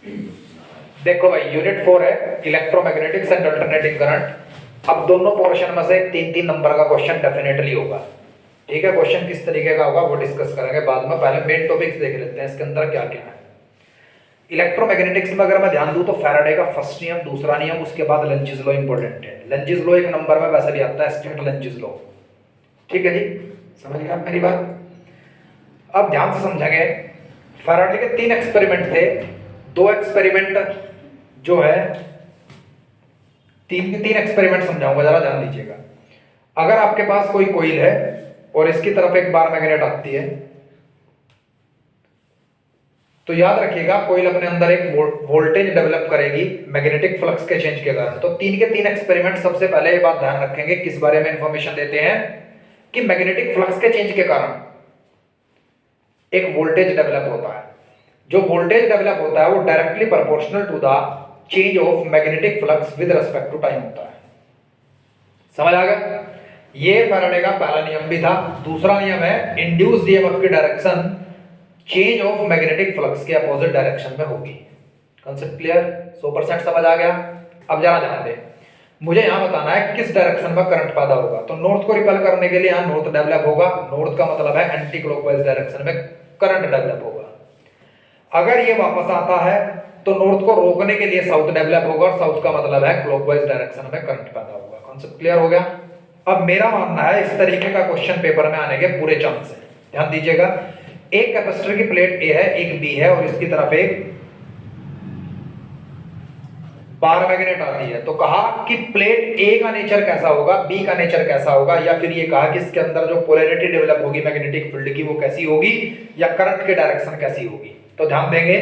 देखो भाई यूनिट 4 है इलेक्ट्रोमैग्नेटिक्स एंड अल्टरनेटिंग करंट। अब दोनों पोर्शन में से 3-3 नंबर का क्वेश्चन डेफिनेटली होगा। ठीक है, क्वेश्चन किस तरीके का होगा वो डिस्कस करेंगे बाद में, पहले मेन टॉपिक्स देख लेते हैं इसके अंदर क्या क्या है। इलेक्ट्रोमैग्नेटिक्स में अगर मैं ध्यान दूं तो फैराडे का फर्स्ट नियम, दूसरा नियम, उसके बाद लेंजिस लॉ इंपॉर्टेंट है। लेंजिस लॉ एक नंबर में वैसे भी आता है, स्टेट लेंजिस लॉ। ठीक है जी, समझ गए आप मेरी बात। अब ध्यान से समझेंगे, फैराडे के 3 एक्सपेरिमेंट थे। 2 एक्सपेरिमेंट जो है 3 के 3 एक्सपेरिमेंट समझाऊंगा, जरा ध्यान दीजिएगा। अगर आपके पास कोई कोइल है और इसकी तरफ एक बार मैग्नेट आती है तो याद रखिएगा कोइल अपने अंदर एक वोल्टेज डेवलप करेगी मैग्नेटिक फ्लक्स के चेंज के कारण। तो 3 के 3 एक्सपेरिमेंट सबसे पहले ये बात ध्यान रखेंगे, किस बारे में इंफॉर्मेशन देते हैं कि मैग्नेटिक फ्लक्स के चेंज के कारण एक वोल्टेज डेवलप होता है। जो वोल्टेज डेवलप होता है वो directly proportional to the change of magnetic flux with respect to time होता है। समझ आ गया? ये फैराडे का पहला नियम भी था। दूसरा नियम है इंड्यूस्ड ईएमएफ की direction change of magnetic flux के अपोजिट डायरेक्शन में होगी। Concept clear? 100% समझ आ गया? अब जरा ध्यान दें, मुझे यहां बताना है किस डायरेक्शन में करंट पैदा होगा। तो नॉर्थ को रिपेल करने के लिए यहां नॉर्थ डेवलप होगा। नॉर्थ का मतलब है एंटी क्लॉकवाइज डायरेक्शन में करंट डेवलप होगा। अगर ये वापस आता है तो नॉर्थ को रोकने के लिए साउथ डेवलप होगा, और साउथ का मतलब है क्लॉकवाइज डायरेक्शन में करंट पैदा होगा। कांसेप्ट क्लियर हो गया? अब मेरा मानना है इस तरीके का क्वेश्चन पेपर में आने के पूरे चांस है। ध्यान दीजिएगा, एक कैपेसिटर की प्लेट ए है, एक बी है, और इसकी तरफ एक बार मैग्नेट आती है। तो कहा कि प्लेट ए का नेचर कैसा होगा, बी का नेचर कैसा होगा, या फिर ये कहा कि इसके अंदर जो पोलैरिटी डेवलप होगी मैग्नेटिक फील्ड की वो कैसी होगी, या करंट की डायरेक्शन कैसी होगी। तो ध्यान देंगे,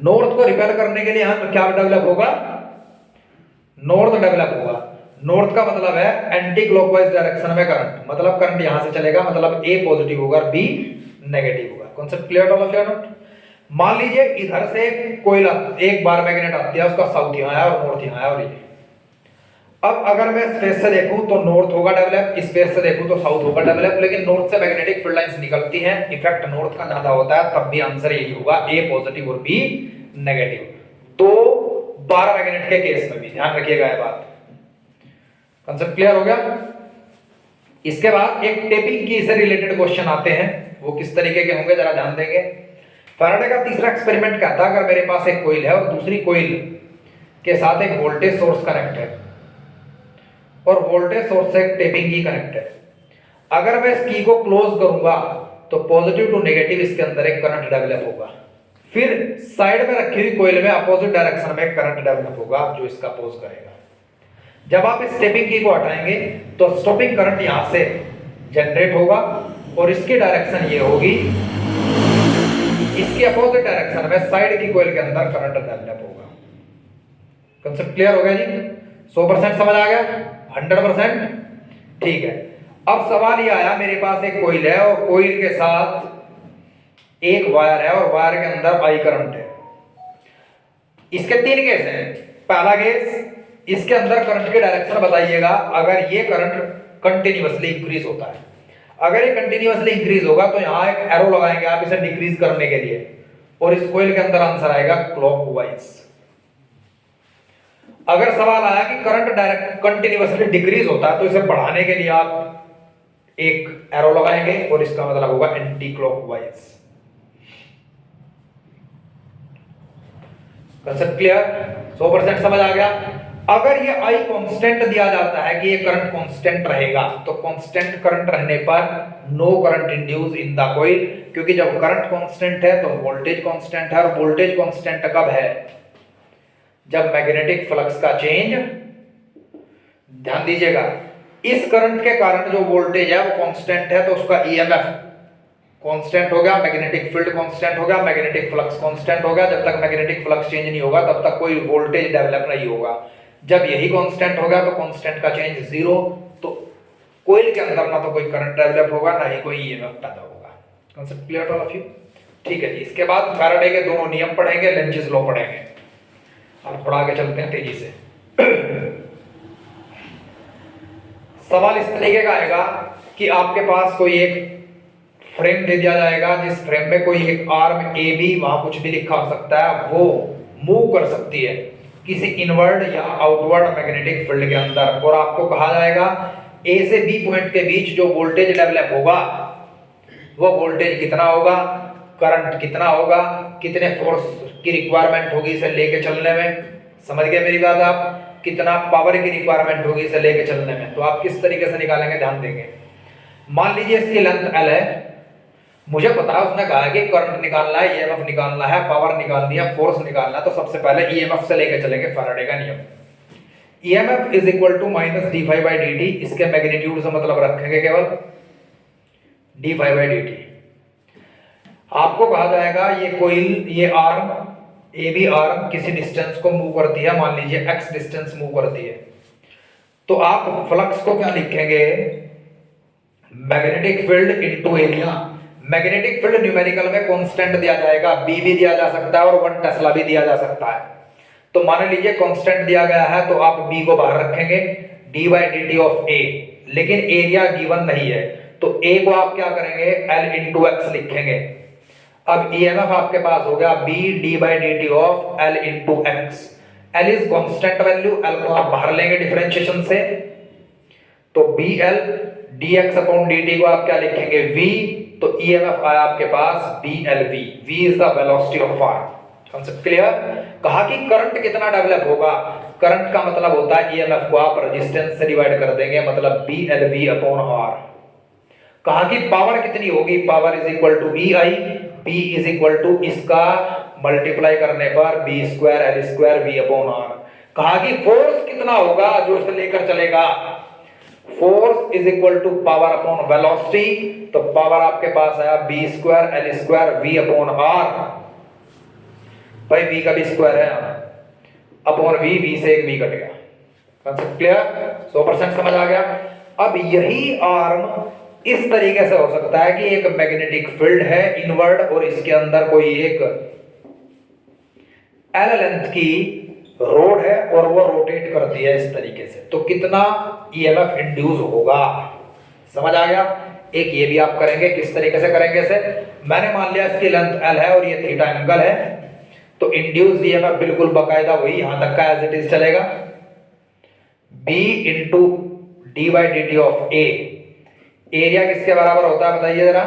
नॉर्थ को रिपेल करने के लिए यहां क्या डेवलप होगा, नॉर्थ डेवलप होगा। नॉर्थ का मतलब है एंटी क्लॉकवाइज डायरेक्शन में करंट, मतलब करंट यहां से चलेगा, मतलब ए पॉजिटिव होगा और बी नेगेटिव होगा। Concept clear all of you not? मान लीजिए इधर से कोई एक बार मैग्नेट आती है, उसका साउथ यहां है और नॉर्थ यहां है, और ये अब अगर मैं स्पेस से देखूं तो नॉर्थ होगा डेवलप, स्पेस से देखूं तो साउथ होगा डेवलप, लेकिन नॉर्थ से मैग्नेटिक फील्ड लाइंस निकलती हैं, इफेक्ट नॉर्थ का ज्यादा होता है, तब भी आंसर यही होगा, ए पॉजिटिव और बी नेगेटिव। तो बार मैग्नेट के केस में भी ध्यान रखिएगा ये बात। कांसेप्ट क्लियर हो गया? इसके बाद एक टेपिंग की से रिलेटेड क्वेश्चन आते हैं, वो किस तरीके के होंगे जरा ध्यान देंगे। फैराडे का तीसरा एक्सपेरिमेंट कहता है अगर मेरे पास एक कोइल है और दूसरी कोइल के साथ एक वोल्टेज सोर्स कनेक्ट है और वोल्टेज सोर्स से एक टेपिंग की कनेक्ट है, अगर मैं इस की को क्लोज करूंगा तो पॉजिटिव टू नेगेटिव इसके अंदर एक करंट डेवलप होगा। फिर साइड में रखी हुई कोइल में अपोजिट डायरेक्शन में एक करंट डेवलप होगा जो इसका अपोज करेगा। जब आप इस टेपिंग की को हटाएंगे तो स्टॉपिंग करंट यहां से जनरेट होगा और इसकी डायरेक्शन ये होगी, इसके अपोजिट डायरेक्शन में साइड की कोइल के अंदर करंट डेवलप होगा। कांसेप्ट क्लियर हो गया जी? 100% समझ आ गया? 100%? ठीक है। अब सवाल ये आया, मेरे पास एक कोइल है और कोइल के साथ एक वायर है और वायर के अंदर आई करंट है। इसके 3 केस हैं। पहला केस, इसके अंदर करंट की डायरेक्शन बताइएगा अगर ये करंट कंटिन्यूअसली इंक्रीज होता है। अगर ये कंटिन्यूअसली इंक्रीज होगा तो यहां एक एरो लगाएंगे आप इसे डिक्रीज करने के लिए, और इस कोइल के अंदर आंसर आएगा क्लॉकवाइज। अगर सवाल आया कि करंट डायरेक्ट कंटिन्यूअसली डिक्रीज होता है तो इसे बढ़ाने के लिए आप एक एरो लगाएंगे और इसका मतलब होगा एंटी क्लॉकवाइज। Concept clear? 100% समझ आ गया? अगर ये आई कांस्टेंट दिया जाता है कि ये करंट कांस्टेंट रहेगा, तो कांस्टेंट करंट रहने पर no current induce in the coil, क्योंकि जब करंट कांस्टेंट है तो वोल्टेज कांस्टेंट है, और वोल्टेज कांस्टेंट कब है, जब मैग्नेटिक फ्लक्स का चेंज, ध्यान दीजिएगा, इस करंट के कारण जो वोल्टेज है वो कांस्टेंट है तो उसका ईएमएफ कांस्टेंट हो गया, मैग्नेटिक फील्ड कांस्टेंट हो गया, मैग्नेटिक फ्लक्स कांस्टेंट हो गया। जब तक मैग्नेटिक फ्लक्स चेंज नहीं होगा तब तक कोई वोल्टेज डेवलप नहीं होगा। जब यही कांस्टेंट हो गया तो कांस्टेंट का चेंज 0, तो कोइल के अंदर ना तो कोई करंट डेवलप होगा ना ही कोई ईएमएफ पैदा होगा। Concept clear all of you? ठीक है जी। इसके बाद फैराडे के दोनों नियम पढ़ेंगे, लेंजिस लॉ पढ़ेंगे। अब थोड़ा आगे चलते हैं तेजी से। सवाल इस तरीके का आएगा कि आपके पास कोई एक फ्रेम दे दिया जाएगा जिस फ्रेम में कोई एक आर्म ए बी, वहां कुछ भी लिखा हो सकता है, वो मूव कर सकती है किसी इनवर्ड या आउटवर्ड मैग्नेटिक फील्ड के अंदर। और आपको कहा जाएगा ए से बी पॉइंट के बीच जो वोल्टेज डेवलप होगा वो वोल्टेज कितना होगा, करंट कितना होगा, कितने फोर्स की रिक्वायरमेंट होगी इसे लेके चलने में। समझ गए मेरी बात आप? कितना पावर की रिक्वायरमेंट होगी इसे लेके चलने में। तो आप किस तरीके से निकालेंगे ध्यान देंगे। मान लीजिए इसकी लेंथ L है, मुझे पता है उसने कहा है कि करंट निकालना है, ईएमएफ निकालना है, पावर निकालनी है, फोर्स निकालना है। तो सबसे पहले ईएमएफ से लेके चलेंगे, फैराडे का नियम। EMF is equal to minus d phi by D t. इसके मैग्नीट्यूड से मतलब रखेंगे केवल d phi by D t. आपको कहा जाएगा ये कोइल, ये आर्म ए बी आर्म किसी डिस्टेंस को मूव करती है, मान लीजिए एक्स डिस्टेंस मूव करती है। तो आप फ्लक्स को क्या लिखेंगे, magnetic field into area. Magnetic field numerical में कांस्टेंट दिया जाएगा, बी भी दिया जा सकता है और 1 टेस्ला भी दिया जा सकता है। तो मान लीजिए कांस्टेंट दिया गया है तो आप बी को बाहर रखेंगे, D by D T of A, लेकिन एरिया गिवन नहीं है तो ए को आप क्या करेंगे, एल इंटू एक्स लिखेंगे। अब ईएमएफ आपके पास हो गया B D by D T of L into X. L is constant value, L को आप बाहर लेंगे डिफरेंशिएशन से, तो B L D X upon D T को आप क्या लिखेंगे, वी। तो ईएमएफ आया आपके पास B L V. V is the velocity of arm. Concept clear? कहा कि करंट कितना डेवलप होगा, करंट का मतलब होता है ईएमएफ को आप रेजिस्टेंस से डिवाइड कर देंगे, मतलब B L V upon R. कहा कि पावर कितनी होगी, power is equal to E I, P is equal to इसका मल्टीप्लाई करने पर B square L square V upon R. कहा कि फोर्स कितना होगा जो इसे लेकर चलेगा, force is equal to power upon velocity. तो पावर आपके पास आया B square L square V upon R. भाई वी का भी स्क्वायर है अपॉन वी, वी से एक वी कट गया। Concept clear? 100% समझ आ गया। अब यही आर्म इस तरीके से हो सकता है कि एक मैग्नेटिक फील्ड है इनवर्ड और इसके अंदर कोई एक एल लेंथ की रोड है और वो रोटेट करती है इस तरीके से, तो कितना ईएमएफ इंड्यूस होगा। समझ आ गया? एक ये भी आप करेंगे, किस तरीके से करेंगे इसे, मैंने मान लिया इसकी लेंथ एल है और ये थीटा एंगल है, तो इंड्यूस ईएमएफ बिल्कुल बकायदा वही यहां तक का एज इट इज चलेगा, B into d by D T of A. Area किसके बराबर होता है बताइए जरा,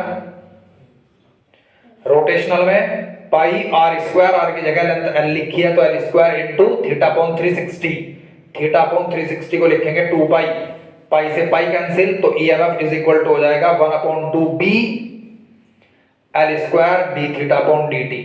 रोटेशनल में पाई आर स्क्वायर, आर की जगह लेंथ एल लिखी है तो L square into theta upon 360। Theta upon 360 को लिखेंगे 2 पाई, पाई से पाई कैंसिल, तो ईएमएफ इज इक्वल टू हो जाएगा 1/2 B L square d theta upon D t.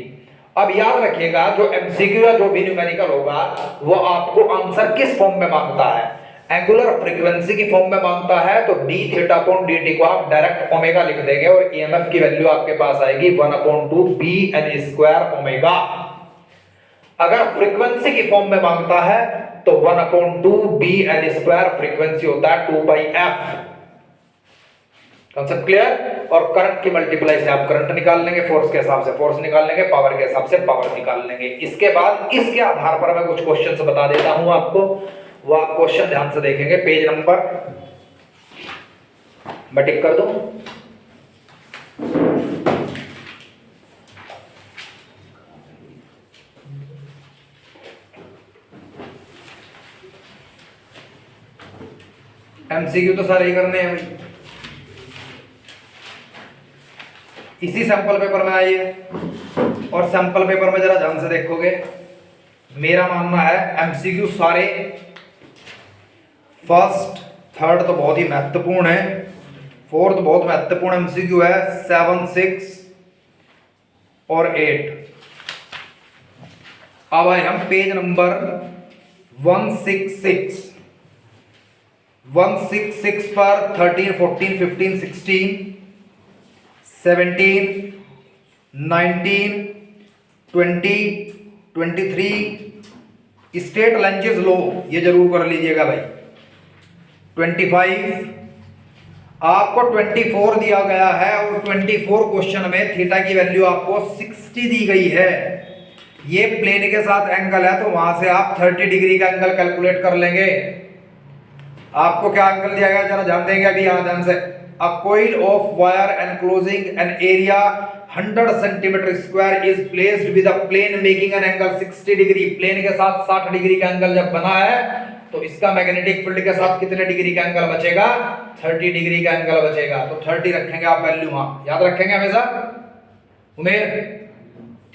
अब याद रखिएगा जो एमसीक्यू या जो भी न्यूमेरिकल होगा वो आपको आंसर किस फॉर्म में मांगता है, एंगुलर फ्रीक्वेंसी की फॉर्म में मांगता है, तो D theta upon D T को आप डायरेक्ट ओमेगा लिख देंगे और ईएमएफ की वैल्यू आपके पास आएगी 1/2 बी एल स्क्वायर ओमेगा। अगर फ्रीक्वेंसी की फॉर्म में मांगता है तो 1/2 बी एल स्क्वायर फ्रीक्वेंसी होता है 2 पाई एफ। Concept clear? और करंट की मल्टीप्लाई से आप करंट निकाल लेंगे, फोर्स के हिसाब से फोर्स निकाल लेंगे, पावर के हिसाब से पावर निकाल लेंगे। इसके बाद इसके आधार पर मैं कुछ क्वेश्चन बता देता हूं आपको, वो आप क्वेश्चन ध्यान से देखेंगे। पेज नंबर मैं टिक कर दूं, एमसीक्यू तो सारे ही करने हैं भाई। इसी सैंपल पेपर में आइए और सैंपल पेपर में जरा ध्यान से देखोगे, मेरा मानना है एमसीक्यू सारे फर्स्ट थर्ड तो बहुत ही महत्वपूर्ण है, फोर्थ बहुत महत्वपूर्ण एमसीक्यू है, 7, 6 और 8। अब आए हम पेज नंबर 166 पर 13, 14, 15, 16, 17, 19, 20, 23 स्टेट लंजेस लो, ये जरूर कर लीजिएगा भाई। 25 आपको 24 दिया गया है और 24 क्वेश्चन में थीटा की वैल्यू आपको 60 दी गई है। ये प्लेन के साथ एंगल है तो वहां से आप 30 डिग्री का एंगल कैलकुलेट कर लेंगे। आपको क्या एंगल दिया गया जरा ध्यान देंगे अभी, यहां ध्यान से a coil of wire enclosing an area 100 centimeter square is placed with a plane making an angle 60 degree, plane के साथ 60 डिग्री का एंगल जब बना है तो इसका मैग्नेटिक फील्ड के साथ कितने डिग्री का एंगल बचेगा, 30 डिग्री का एंगल बचेगा। तो 30 रखेंगे आप वैल्यू, वहां याद रखेंगे हमेशा उमेर,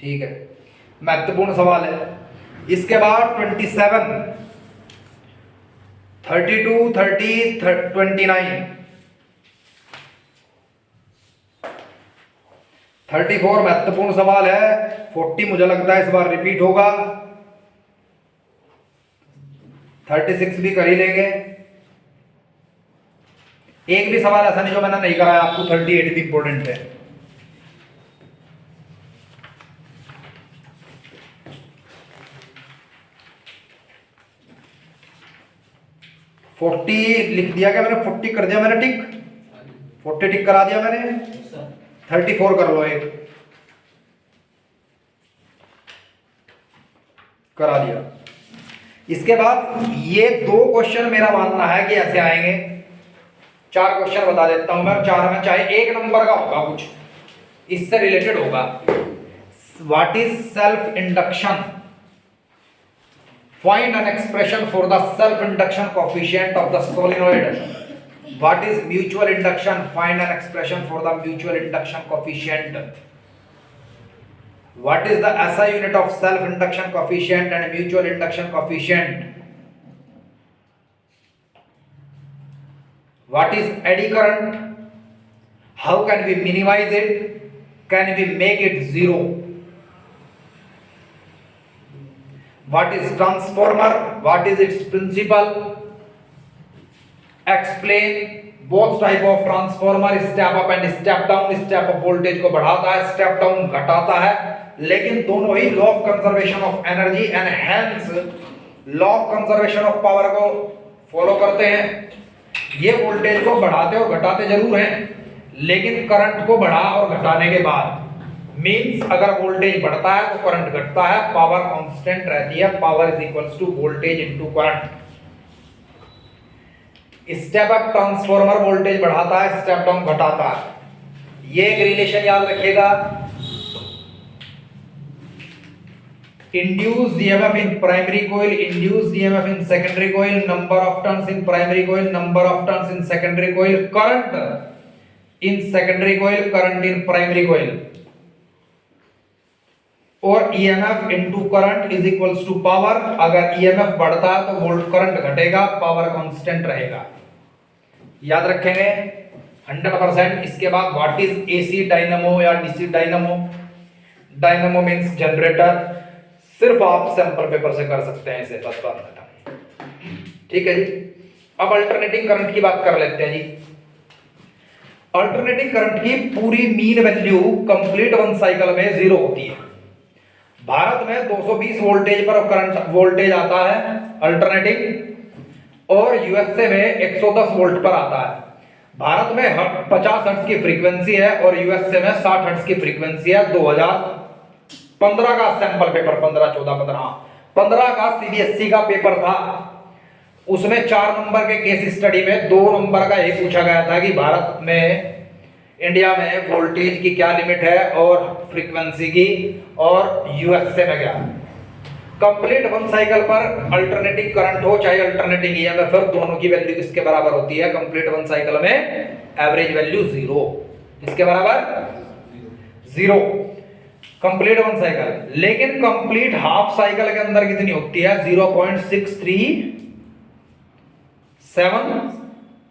ठीक है, महत्वपूर्ण सवाल है। इसके बाद 27, 32, 30, 29, 34 महत्वपूर्ण सवाल है। 40 मुझे लगता है इस बार रिपीट होगा। 36 भी कर ही लेंगे। एक भी सवाल ऐसा नहीं जो मैंने नहीं कराया आपको, 38 भी इंपॉर्टेंट है। फोर्टी लिख दिया क्या मैंने, 40 कर दिया मैंने टिक, 40 टिक करा दिया मैंने। 34 कर लो, एक करा दिया। इसके बाद ये 2 क्वेश्चन मेरा मानना है कि ऐसे आएंगे। 4 क्वेश्चन बता देता हूं मैं, 4 में चाहे 1 नंबर का होगा, कुछ इससे रिलेटेड होगा। What is self induction, find an expression for the self induction coefficient of the solenoid. What is mutual induction? Find an expression for the mutual induction coefficient. What is the SI unit of self induction coefficient and mutual induction coefficient? What is eddy current? How can we minimize it? Can we make it zero? What is transformer? What is its principle? Explain both type of transformer, step up and step down. Step up voltage को बढ़ाता है, step down घटाता है, लेकिन दोनों ही law of conservation of energy and hence law of conservation of power को follow करते हैं। ये वोल्टेज को बढ़ाते और घटाते जरूर हैं, लेकिन करंट को बढ़ा और घटाने के बाद मींस अगर वोल्टेज बढ़ता है तो करंट घटता है, पावर कांस्टेंट रहती है। Power is equals to voltage into current. Step up transformer voltage बढ़ाता है, स्टेप डाउन घटाता है। ये एक रिलेशन याद रखिएगा। Induced EMF in primary coil, induced EMF in secondary coil, number of turns in primary coil, number of turns in secondary coil, current in secondary coil, current in primary coil, और EMF into current is equals to power. अगर EMF बढ़ता है तो volt current घटेगा, power constant रहेगा। याद रखेंगे 100%। इसके बाद व्हाट इज एसी डायनामो या DC dynamo. Dynamo means generator. सिर्फ आप सैंपल पेपर से कर सकते हैं इसे, 10 मिनट, ठीक है जी। अब अल्टरनेटिंग करंट की बात कर लेते हैं जी। अल्टरनेटिंग करंट की पूरी mean value complete one cycle में 0 होती है। भारत में 220 वोल्टेज पर करंट वोल्टेज आता है अल्टरनेटिंग, और यूएसए में 110 वोल्ट पर आता है। भारत में 50 हर्ट्ज की फ्रीक्वेंसी है और यूएसए में 60 हर्ट्ज की फ्रीक्वेंसी है। 2015 का सैंपल पेपर, 15 का सीबीएसई का पेपर था, उसमें 4 नंबर के केस स्टडी में 2 नंबर का यही पूछा गया था कि भारत में, इंडिया में वोल्टेज की क्या लिमिट है और फ्रीक्वेंसी की, और यूएसए में क्या। कंप्लीट वन साइकिल पर अल्टरनेटिंग करंट हो चाहे अल्टरनेटिंग ईएमएफ, दोनों की वैल्यू किसके बराबर होती है कंप्लीट वन साइकिल में? Average value 0। किसके बराबर? 0 कंप्लीट वन साइकिल। लेकिन कंप्लीट हाफ साइकिल के अंदर कितनी होती है? 0.637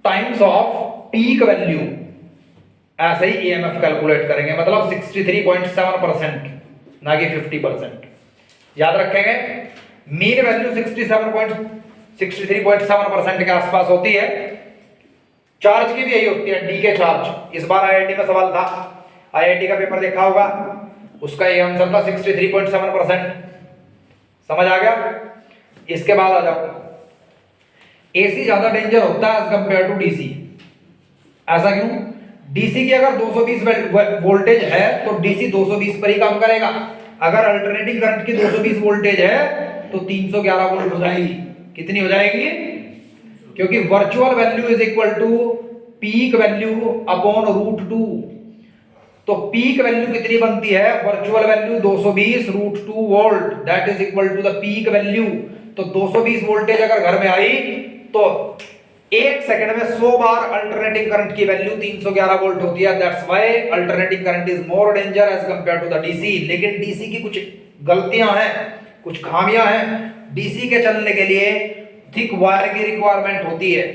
टाइम्स ऑफ पीक वैल्यू। ऐसे ही ईएमएफ कैलकुलेट करेंगे, मतलब 63.7% ना कि 50%। याद रखेंगे मीन वैल्यू 63.7% के आसपास होती है। चार्ज की भी यही होती है, डी के चार्ज। इस बार आईआईटी में सवाल था, आईआईटी का पेपर देखा होगा, उसका ये आंसर था 63.7%। समझ आ गया? इसके बाद आ जाओ, एसी ज्यादा डेंजर होता है एज कंपेयर टू डीसी। ऐसा क्यों? डीसी की अगर 220 वोल्टेज है तो डीसी 220 पर ही काम करेगा। अगर अल्टरनेटिंग करंट की 220 वोल्टेज है तो 311 वोल्ट हो जाएगी। कितनी हो जाएगी? क्योंकि virtual value is equal to peak value upon √2। तो पीक वैल्यू कितनी बनती है, virtual value 220 √2 volt, that is equal to the peak value. तो 220 वोल्टेज अगर घर में आई तो 1 सेकंड में 100 बार अल्टरनेटिंग करंट की वैल्यू 311 वोल्ट होती है। That's why alternating current is more danger as compare to the DC. लेकिन डीसी की कुछ गलतियां हैं, कुछ खामियां हैं। डीसी के चलने के लिए थिक वायर की रिक्वायरमेंट होती है,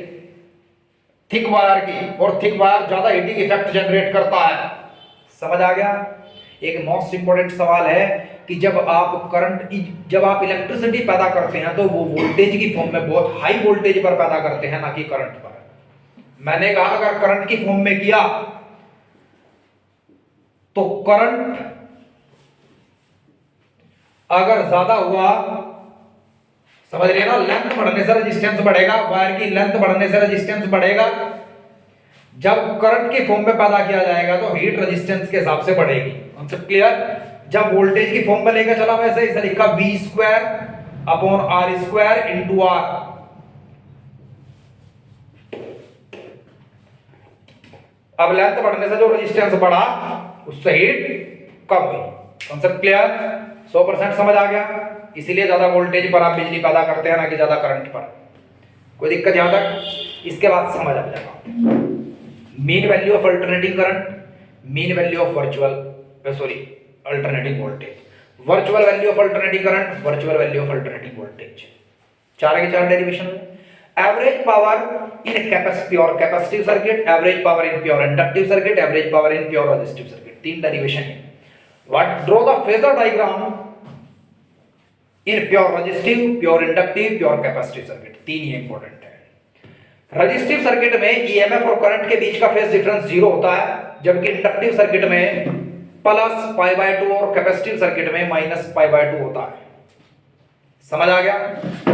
थिक वायर की, और थिक वायर ज्यादा हीटिंग इफेक्ट जनरेट करता है। समझ आ गया। एक मोस्ट इंपोर्टेंट सवाल है कि जब आप इलेक्ट्रिसिटी पैदा करते हैं तो वो वोल्टेज की फॉर्म में बहुत हाई वोल्टेज पर पैदा करते हैं, ना कि करंट पर। मैंने कहा अगर करंट की फॉर्म में किया तो करंट अगर ज्यादा हुआ, समझ रहे ना, लेंथ बढ़ने से रेजिस्टेंस बढ़ेगा, वायर की लेंथ बढ़ने से रेजिस्टेंस बढ़ेगा। जब करंट की फॉर्म में पैदा किया जाएगा तो हीट रेजिस्टेंस के हिसाब से बढ़ेगी। Concept clear. जब वोल्टेज की फॉर्म में लेकर चला वैसे इसे लिखा V² upon R² into R। अब लेंथ बढ़ने से जो रेजिस्टेंस बढ़ा उससे हीट कम हुई। कॉन्सेप्ट क्लियर, 100% समझ आ गया। इसीलिए ज्यादा वोल्टेज पर आप बिजली पैदा करते हैं, ना कि ज्यादा करंट पर। कोई दिक्कत यहां तक? इसके बाद समझ आ जाएगा mean value of alternating current, mean value of alternating voltage, virtual value of alternating current, virtual value of alternating voltage. 4 के 4 डेरिवेशन में। Average power in pure capacitive circuit, average power in pure inductive circuit, average power in pure resistive circuit. 3 derivation है। What draw the phasor diagram in pure resistive, pure inductive, pure capacitive circuit. 3 ही important है। Resistive circuit में EMF और current के बीच का phase difference 0 होता है, जबकि इंडक्टिव सर्किट में +π/2 और कैपेसिटिव सर्किट में -π/2 होता है। समझ आ गया।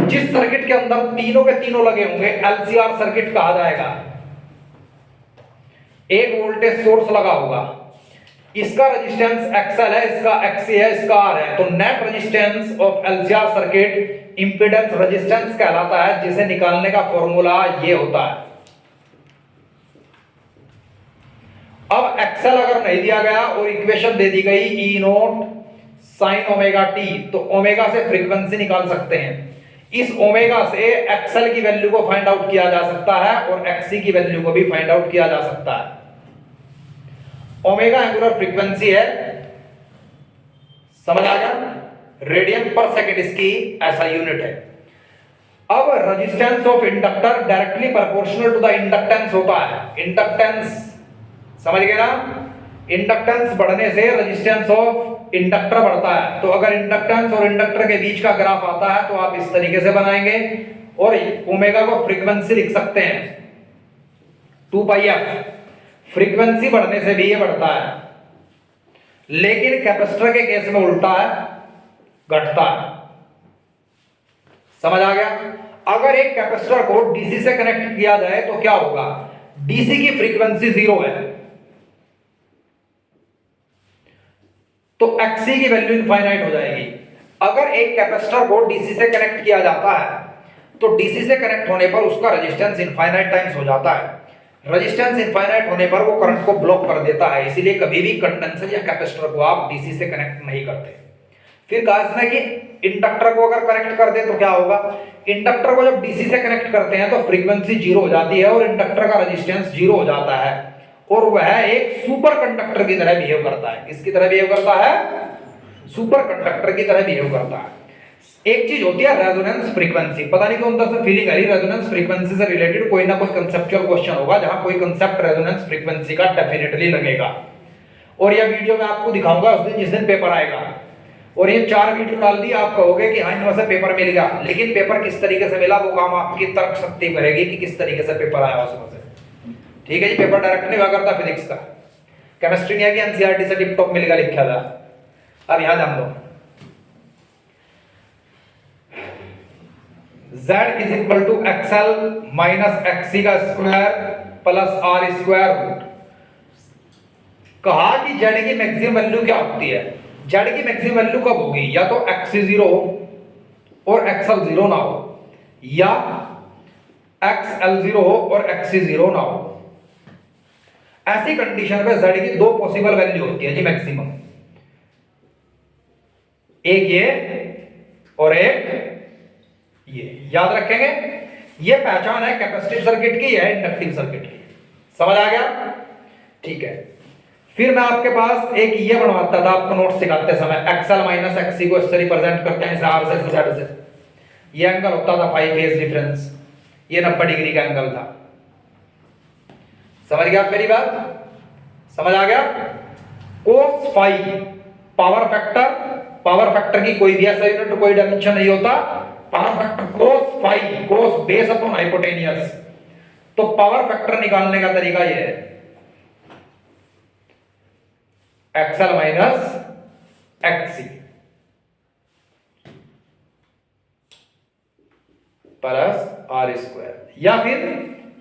जिस सर्किट के अंदर तीनों के तीनों लगे होंगे एलसीआर सर्किट कहा जाएगा। एक वोल्टेज सोर्स लगा होगा, इसका रेजिस्टेंस XL है, इसका XC है, इसका R है। तो net resistance of LCR circuit impedance resistance कहलाता है, जिसे निकालने का फॉर्मूला ये होता है। अब XL अगर नहीं दिया गया और इक्वेशन दे दी गई E0 sin ωt, तो ओमेगा से फ्रीक्वेंसी निकाल सकते हैं। इस ओमेगा से XL की वैल्यू को फाइंड आउट किया जा सकता है और XC की वैल्यू को भी फाइंड आउट किया जा सकता है। ओमेगा एंगुलर फ्रीक्वेंसी है, समझ आ गया। रेडियन पर सेकंड इसकी ऐसा यूनिट है। अब resistance of inductor directly proportional to the inductance होता है। इंडक्टेंस समझ गए ना। इंडक्टेंस बढ़ने से रेजिस्टेंस ऑफ इंडक्टर बढ़ता है। तो अगर इंडक्टेंस और इंडक्टर के बीच का ग्राफ आता है तो आप इस तरीके से बनाएंगे और ओमेगा को फ्रीक्वेंसी लिख सकते हैं 2πf। फ्रीक्वेंसी बढ़ने से भी ये बढ़ता है, लेकिन कैपेसिटर के केस में उल्टा है, घटता है। समझ आ गया। अगर एक कैपेसिटर को डीसी से कनेक्ट किया जाए तो क्या होगा, डीसी की फ्रीक्वेंसी 0 है तो XC की वैल्यू इनफाइनाइट हो जाएगी। अगर एक कैपेसिटर को डीसी से कनेक्ट किया जाता है तो डीसी से कनेक्ट होने पर उसका रेजिस्टेंस इनफाइनाइट टाइम्स हो जाता है। रेजिस्टेंस इनफाइनाइट होने पर वो करंट को ब्लॉक कर देता है। इसीलिए कभी भी कंडेंसर या कैपेसिटर को आप डीसी से कनेक्ट नहीं करते। फिर कहा इसने कि इंडक्टर को अगर कनेक्ट कर दे तो क्या होगा, इंडक्टर को जब डीसी से कनेक्ट करते हैं तो फ्रीक्वेंसी 0 हो जाती है और इंडक्टर का रेजिस्टेंस 0 हो जाता है और वह एक सुपर कंडक्टर की तरह बिहेव करता है। किसकी तरह बिहेव करता है, सुपर कंडक्टर की तरह बिहेव करता है। एक चीज होती है रेजोनेंस फ्रीक्वेंसी। पता नहीं क्यों अंदर से फीलिंग आ रही रेजोनेंस फ्रीक्वेंसी से रिलेटेड कोई ना कोई कंसेप्चुअल क्वेश्चन होगा जहां कोई कंसेप्ट रेजोनेंस फ्रीक्वेंसी का डेफिनेटली लगेगा। और यह वीडियो मैं आपको दिखाऊंगा उस दिन जिस दिन पेपर आएगा। और ये 4 वीडियो डाल दी, आप कहोगे कि हाँ इनमें से पेपर मिल गया, लेकिन पेपर किस तरीके से मिला वो काम आपकी तर्क शक्ति करेगी कि किस तरीके से पेपर आया उसमें से। ठीक है जी। पेपर डायरेक्ट नहीं हुआ करता फिजिक्स का, केमिस्ट्री नहीं है कि एनसीईआरटी से टिप टॉप मिलेगा लिखा था। अब यहां जान लो Z is equal to XL minus XC का square plus R square root. कहा कि Z की मैक्सिमम वैल्यू क्या होती है। Z की मैक्सिमम वैल्यू कब होगी, या तो XC 0 हो और XL 0 ना हो, या XL 0 हो और XC 0 ना हो। ऐसी कंडीशन पे z की दो पॉसिबल वैल्यू होती है जी मैक्सिमम, एक ये और एक ये, याद रखेंगे। ये पहचान है कैपेसिटिव सर्किट की या इंडक्टिव सर्किट की, समझ आ गया? ठीक है, फिर मैं आपके पास एक ये बनवाता था आपको नोट सिखाते समय, एक्सएल माइनस एक्ससी को इससे रिप्रेजेंट करते हैं आर से जेड से। ये एंगल होता था 5 फेज डिफरेंस, ये 90 डिग्री का एंगल था। समझ गया मेरी बात? समझ आ गया? कोस फाई पावर फैक्टर की कोई भी ऐसा यूनिट कोई डायमेंशन नहीं होता, power factor cos phi, cos base upon hypotenuse. तो पावर फैक्टर निकालने का तरीका यह है, XL minus XC plus R square, या फिर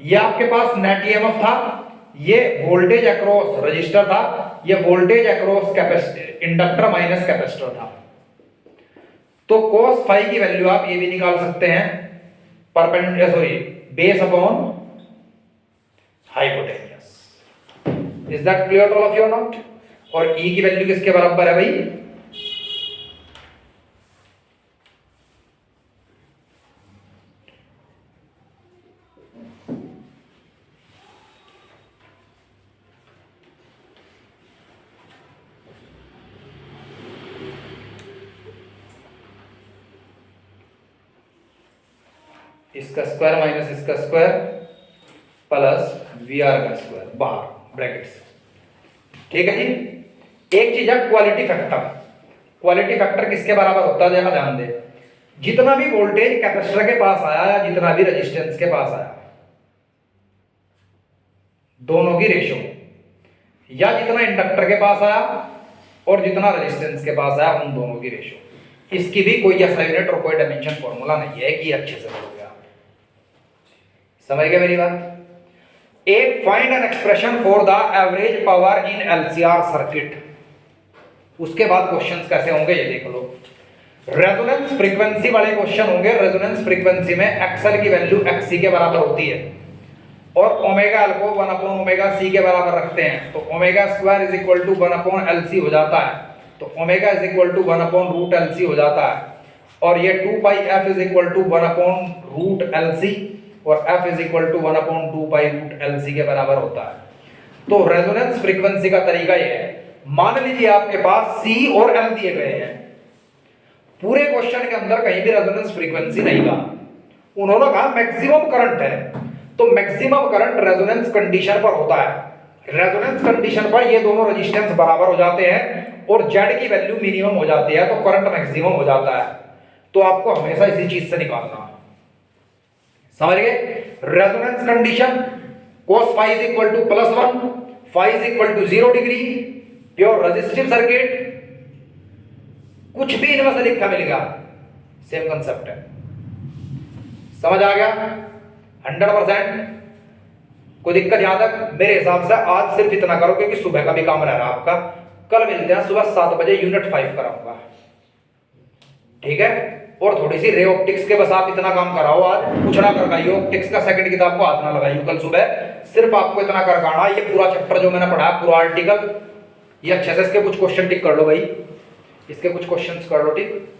ये आपके पास नेट ईएमएफ था, ये वोल्टेज अक्रॉस रजिस्टर था, ये voltage across capacitor inductor minus capacitor था। तो cos फाई की वैल्यू आप ये भी निकाल सकते हैं, base upon hypotenuse. Is that clear all of you not? और E की वैल्यू किसके बराबर है भाई? इसका स्क्वायर माइनस इसका स्क्वायर प्लस VR का स्क्वायर बाहर ब्रैकेट्स। ठीक है जी। एक चीज है क्वालिटी फैक्टर। क्वालिटी फैक्टर किसके बराबर होता है जरा ध्यान दे, जितना भी वोल्टेज कैपेसिटर के पास आया या जितना भी रेजिस्टेंस के पास आया, दोनों की रेशो, या जितना इंडक्टर के पास आया और जितना रेजिस्टेंस के पास आया, उन दोनों की रेशो। इसकी भी कोई ऐसा यूनिट और कोई डायमेंशन फॉर्मूला नहीं है कि अच्छे से हो गया। समझ गए मेरी बात? एक find an expression for the average power in LCR circuit. उसके बाद क्वेश्चंस कैसे होंगे ये देख लो। रेजोनेंस फ्रीक्वेंसी वाले क्वेश्चन होंगे। रेजोनेंस फ्रीक्वेंसी में एक्सएल की वैल्यू एक्ससी के बराबर होती है और ओमेगा एल को 1 अपॉन ओमेगा सी के बराबर रखते हैं, तो omega square is equal to 1 upon L C हो जाता है, तो omega is equal to 1 upon root L C हो जाता है, और ये 2 pi F is equal to 1 upon root L C, और f is equal to 1 upon 2 pi root L C के बराबर होता है। तो रेजोनेंस फ्रीक्वेंसी का तरीका यह है, मान लीजिए आपके पास c और l दिए गए हैं, पूरे क्वेश्चन के अंदर कहीं भी रेजोनेंस फ्रीक्वेंसी नहीं कहा, उन्होंने कहा मैक्सिमम करंट है, तो मैक्सिमम करंट रेजोनेंस कंडीशन पर होता है। रेजोनेंस कंडीशन पर ये दोनों रेजिस्टेंस बराबर हो जाते हैं और z की वैल्यू मिनिमम हो जाती है, तो करंट मैक्सिमम हो जाता है। तो आपको हमेशा इसी चीज से निकालना है। समझ गए? Resonance condition cos phi is equal to +1, phi is equal to 0 degree, pure resistive circuit, कुछ भी इनमें से लिखा मिलेगा, सेम कंसेप्ट है। समझ आ गया? 100%। कोई दिक्कत यहां तक? मेरे हिसाब से आज सिर्फ इतना करो क्योंकि सुबह का भी काम रह रहा है आपका। कल मिलते हैं सुबह 7 बजे, यूनिट 5 कराऊंगा, ठीक है? और थोड़ी सी रे ऑप्टिक्स के बस आप इतना काम कराओ, आज कुछ ना कर पाइयो, ऑप्टिक्स का सेकंड किताब को हाथ ना लगाइयो कल सुबह, सिर्फ आपको इतना कर करना, ये पूरा चैप्टर जो मैंने पढ़ा, पूरा आर्टिकल, ये अच्छे से इसके कुछ क्वेश्चन टिक कर लो भाई, इसके कुछ क्वेश्चंस कर लो टिक।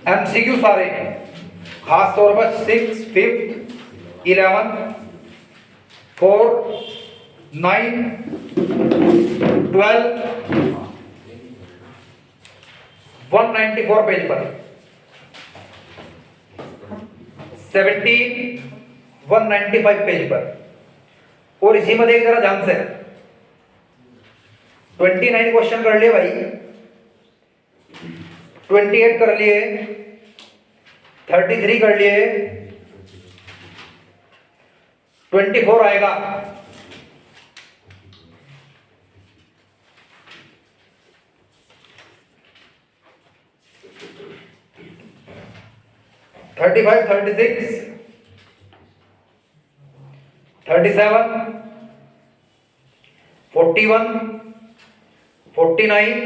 एमसीक्यू सारे, खास तौर पर 6, 5, 11, 4, 9, 12, 194 पेज पर, 17, 195 पेज पर, और इसी में देख जरा ध्यान से, 29 क्वेश्चन कर लिए भाई, 28 कर लिए, 33 कर लिए, 24 आएगा, 35, 36, 37, 41, 49,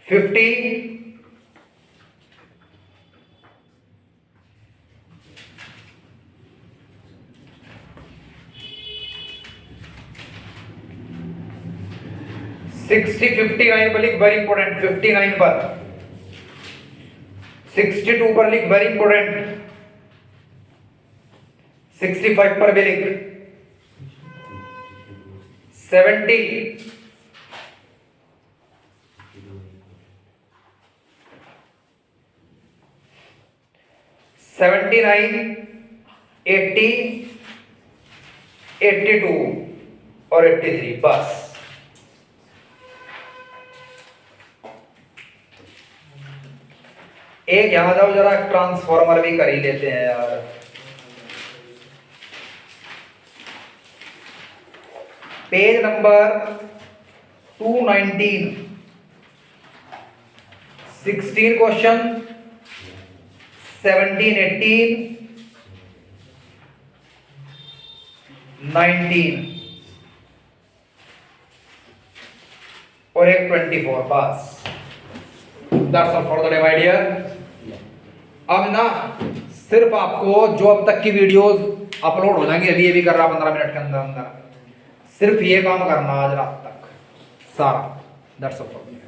50, 60 59 पर लिख, वेरी इंपॉर्टेंट। 59 पर, 62 पर लिख, वेरी इंपॉर्टेंट। 65 पर भी लिख, 70, 79, 80, 82 और 83। बस एक यहां जाओ जरा, ट्रांसफॉर्मर भी कर ही लेते हैं यार। पेज नंबर 219, 16 क्वेश्चन, 17, 18, 19 और एक 24। बस that's all for the day my dear. अब ना सिर्फ आपको जो अब तक की वीडियोस अपलोड हो जाएंगी, अभी ये भी कर रहा 15 मिनट के अंदर अंदर, सिर्फ ये काम करना आज रात तक सारा। That's all for me.